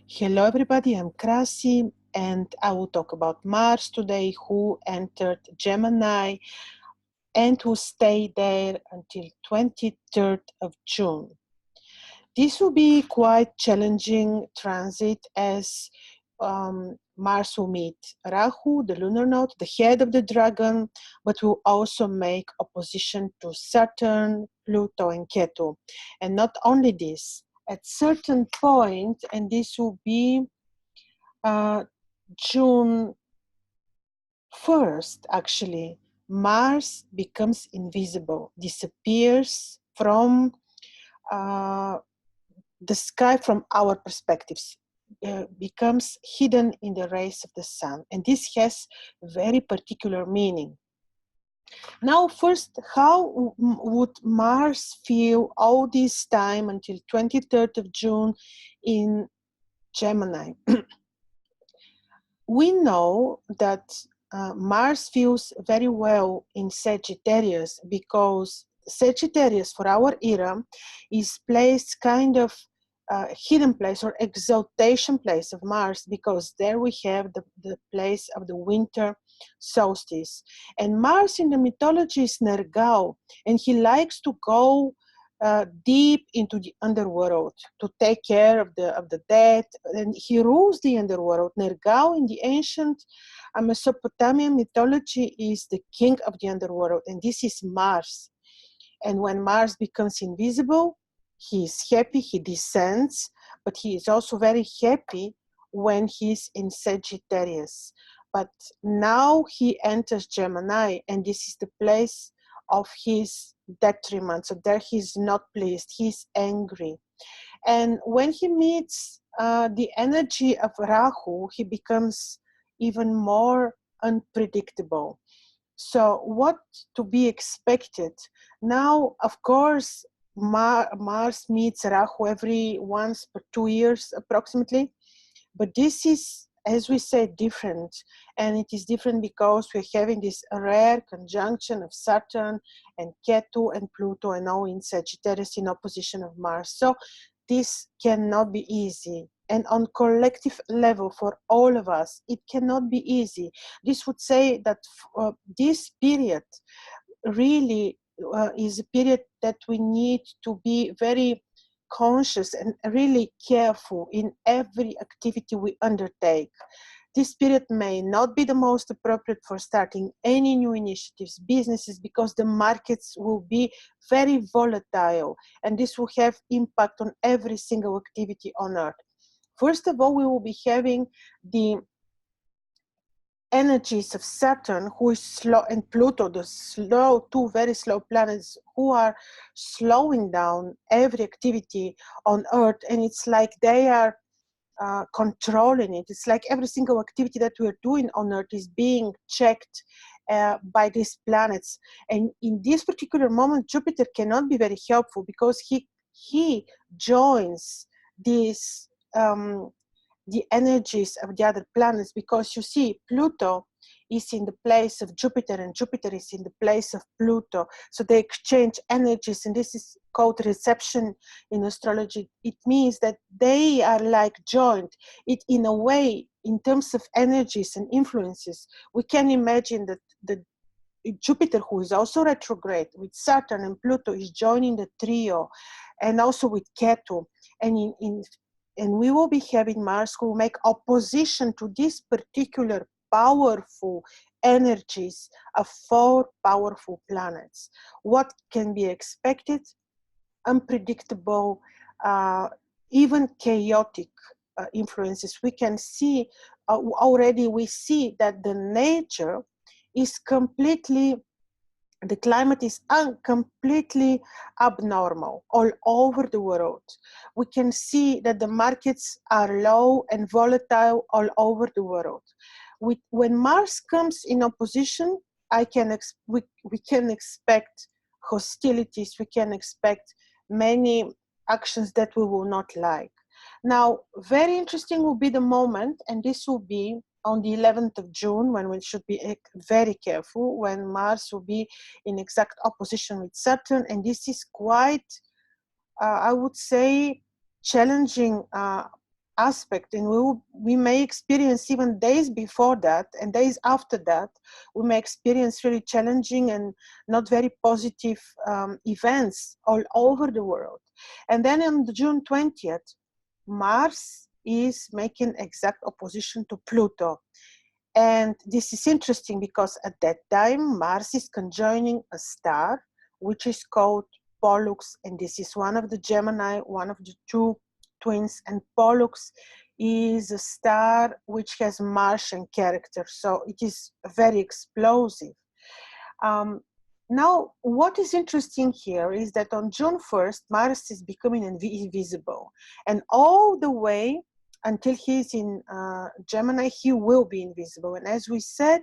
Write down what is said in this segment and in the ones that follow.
Hello everybody, I'm Krasi and I will talk about Mars today, who entered Gemini and who stayed there until 23rd of June. This will be quite challenging transit as Mars will meet Rahu, the lunar node, the head of the dragon, but will also make opposition to Saturn, Pluto and Ketu. And not only this, at certain point, and this will be June 1st, actually, Mars becomes invisible, disappears from the sky from our perspectives, becomes hidden in the rays of the sun. And this has very particular meaning. Now, first, how would Mars feel all this time until 23rd of June in Gemini? We know that Mars feels very well in Sagittarius because Sagittarius for our era is placed kind of hidden place or exaltation place of Mars, because there we have the place of the winter solstice. And Mars in the mythology is Nergal, and he likes to go deep into the underworld to take care of the dead, and he rules the underworld. Nergal in the ancient Mesopotamian mythology is the king of the underworld, and this is Mars. And when Mars becomes invisible, he is happy, he descends, but he is also very happy when he's in Sagittarius. But now he enters Gemini, and this is the place of his detriment. So there he's not pleased, he's angry. And when he meets the energy of Rahu, he becomes even more unpredictable. So what to be expected? Now, of course, Mars meets Rahu every once per 2 years approximately, but this is, as we say, different. And it is different because we're having this rare conjunction of Saturn and Ketu and Pluto, and now in Sagittarius in opposition of Mars. So this cannot be easy. And on collective level for all of us, it cannot be easy. This would say that this period really is a period that we need to be very conscious and really careful in every activity we undertake. This period may not be the most appropriate for starting any new initiatives, businesses, because the markets will be very volatile, and this will have impact on every single activity on Earth. First of all, we will be having the energies of Saturn, who is slow, and Pluto, the slow, two very slow planets who are slowing down every activity on Earth, and it's like they are controlling it. It's like every single activity that we're doing on Earth is being checked by these planets. And in this particular moment, Jupiter cannot be very helpful because he joins this the energies of the other planets, because you see, Pluto is in the place of Jupiter and Jupiter is in the place of Pluto. So they exchange energies, and this is called reception in astrology. It means that they are like joined. It, in a way, in terms of energies and influences, we can imagine that the Jupiter, who is also retrograde with Saturn and Pluto, is joining the trio, and also with Ketu. And and we will be having Mars who will make opposition to these particular powerful energies of 4 powerful planets. What can be expected? Unpredictable, even chaotic influences. We can see, already we see that the nature is completely, the climate is completely abnormal all over the world. We can see that the markets are low and volatile all over the world. When Mars comes in opposition, we can expect hostilities, we can expect many actions that we will not like. Now, very interesting will be the moment, and this will be on the 11th of June, when we should be very careful, when Mars will be in exact opposition with Saturn. And this is quite, I would say, challenging aspect, and we may experience even days before that and days after that, we may experience really challenging and not very positive events all over the world. And then on June 20th, Mars is making exact opposition to Pluto. And this is interesting because at that time, Mars is conjoining a star, which is called Pollux. And this is one of the Gemini, one of the two twins. And Pollux is a star which has Martian character. So it is very explosive. Now, what is interesting here is that on June 1st, Mars is becoming invisible. And all the way until he's in Gemini, he will be invisible. And as we said,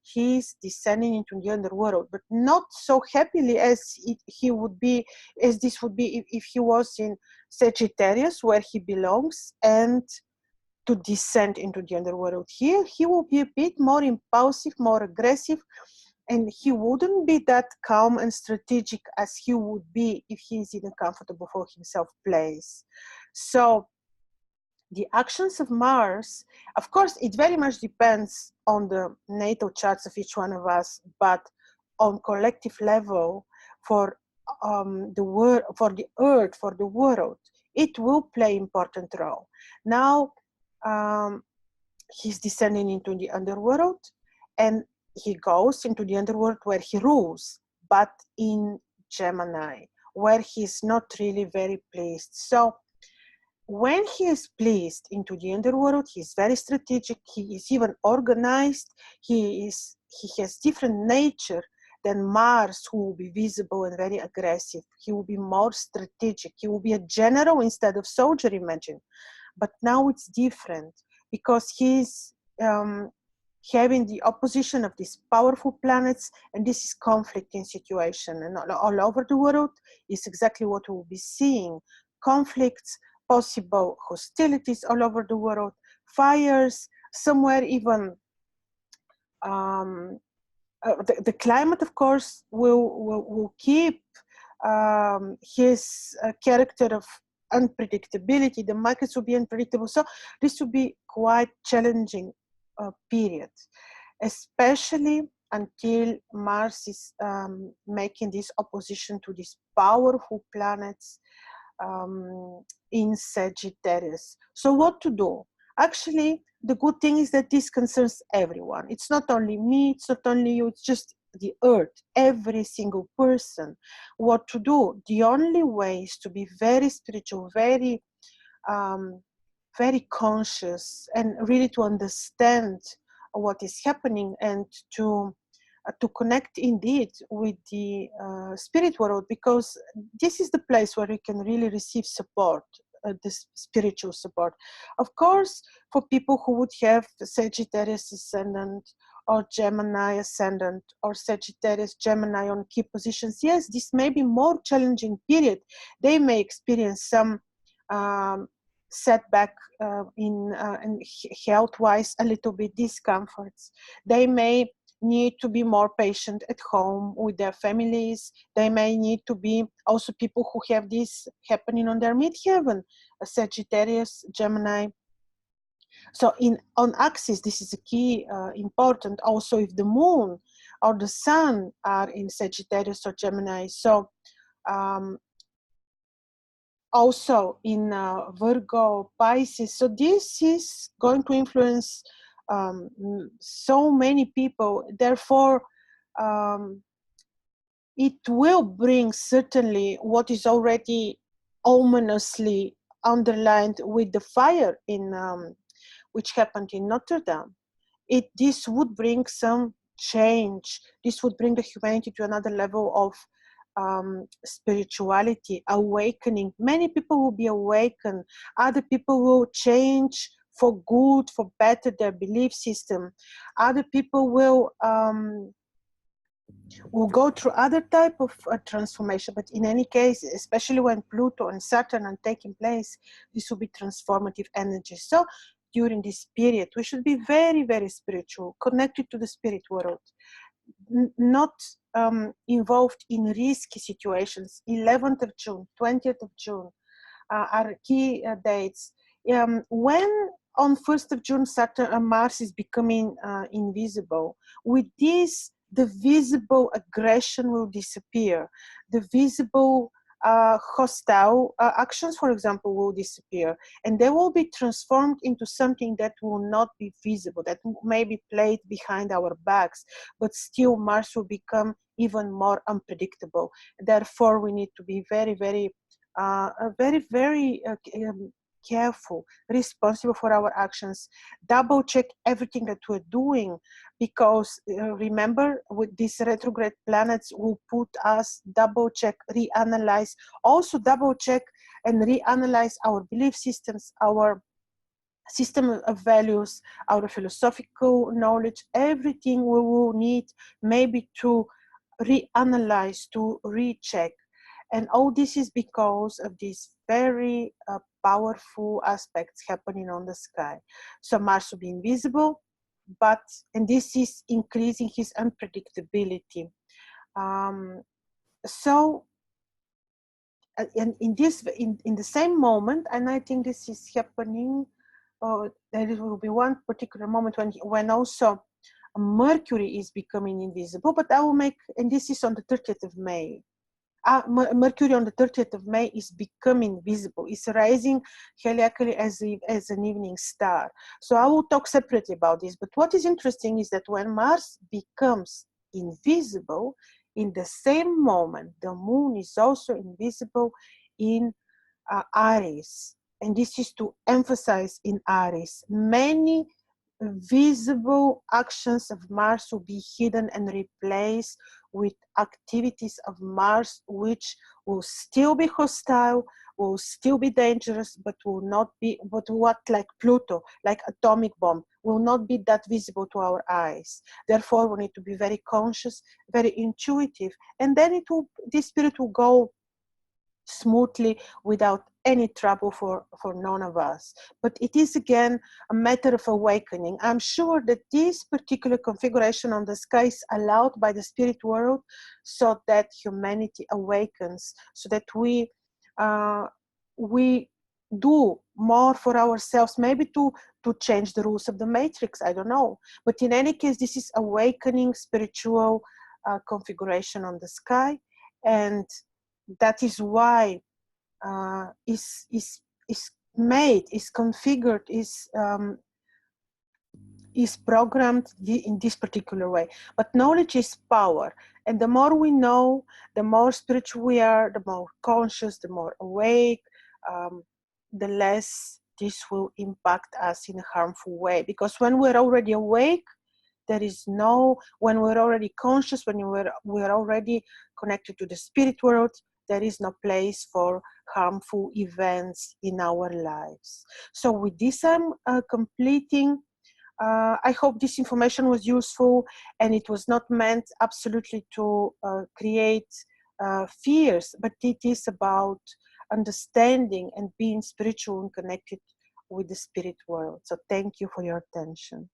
he's descending into the underworld, but not so happily as he would be, as this would be if he was in Sagittarius, where he belongs, and to descend into the underworld. Here, he will be a bit more impulsive, more aggressive, and he wouldn't be that calm and strategic as he would be if he's in a comfortable for himself place. So the actions of Mars, of course, it very much depends on the natal charts of each one of us, but on collective level, for the world, for the Earth, for the world, it will play important role. Now, he's descending into the underworld, and he goes into the underworld where he rules, but in Gemini, where he's not really very pleased. So when he is pleased into the underworld, he's very strategic, he is even organized, he has different nature than Mars, who will be visible and very aggressive. He will be more strategic, he will be a general instead of soldier, imagine. But now it's different because he's having the opposition of these powerful planets, and this is conflicting situation. And all over the world is exactly what we'll be seeing. Conflicts, possible hostilities all over the world, fires, somewhere even the climate, of course, will keep his character of unpredictability. The markets will be unpredictable. So this will be quite challenging period, especially until Mars is making this opposition to these powerful planets in Sagittarius. So what to do? Actually, the good thing is that this concerns everyone. It's not only me, it's not only you, it's just the Earth, every single person. What to do? The only way is to be very spiritual, very conscious, and really to understand what is happening, and to connect indeed with the spirit world, because this is the place where we can really receive support, this spiritual support. Of course, for people who would have Sagittarius ascendant or Gemini ascendant or Sagittarius Gemini on key positions, yes, this may be more challenging period. They may experience some setback in health-wise, a little bit discomforts. They may need to be more patient at home with their families. They may need to be also people who have this happening on their midheaven, Sagittarius, Gemini. So on axis, this is a key important. Also, if the moon or the sun are in Sagittarius or Gemini. So also in Virgo, Pisces. So this is going to influence so many people. Therefore, it will bring certainly what is already ominously underlined with the fire in which happened in Notre Dame. This would bring some change. This would bring the humanity to another level of spirituality, awakening. Many people will be awakened. Other people will change for good, for better, their belief system. Other people will go through other type of transformation. But in any case, especially when Pluto and Saturn are taking place, this will be transformative energy. So during this period, we should be very, very spiritual, connected to the spirit world, not involved in risky situations. 11th of June, 20th of June are key dates. when on 1st of June, Mars is becoming invisible, with this, the visible aggression will disappear. The visible hostile actions, for example, will disappear, and they will be transformed into something that will not be visible, that may be played behind our backs, but still Mars will become even more unpredictable. Therefore, we need to be very, very, careful, responsible for our actions, double check everything that we're doing, because remember, with these retrograde planets will put us double check, reanalyze, also double check and reanalyze our belief systems, our system of values, our philosophical knowledge, everything we will need maybe to reanalyze, to recheck. And all this is because of these very powerful aspects happening on the sky. So Mars will be invisible, and this is increasing his unpredictability. And in the same moment, and I think this is happening, there will be one particular moment when also Mercury is becoming invisible, but I will make, and this is on the 30th of May. Mercury on the 30th of May is becoming visible. It's rising heliacally as an evening star. So I will talk separately about this. But what is interesting is that when Mars becomes invisible, in the same moment, the moon is also invisible in Aries. And this is to emphasize in Aries. Many visible actions of Mars will be hidden and replaced with activities of Mars which will still be hostile, will still be dangerous, but will not be, but what, like Pluto, like atomic bomb, will not be that visible to our eyes. Therefore, we need to be very conscious, very intuitive, and then this spirit will go smoothly without any trouble for none of us. But it is again a matter of awakening. I'm sure that this particular configuration on the sky is allowed by the spirit world so that humanity awakens, so that we do more for ourselves, maybe to change the rules of the matrix, I don't know. But in any case, this is awakening spiritual configuration on the sky, and that is why is made, is configured, is programmed in this particular way. But knowledge is power, and the more we know, the more spiritual we are, the more conscious, the more awake, the less this will impact us in a harmful way. Because when we're already awake, there is no, when we're already conscious, when we're already connected to the spirit world, there is no place for harmful events in our lives. So with this, I'm completing. I hope this information was useful, and it was not meant absolutely to create fears, but it is about understanding and being spiritual and connected with the spirit world. So thank you for your attention.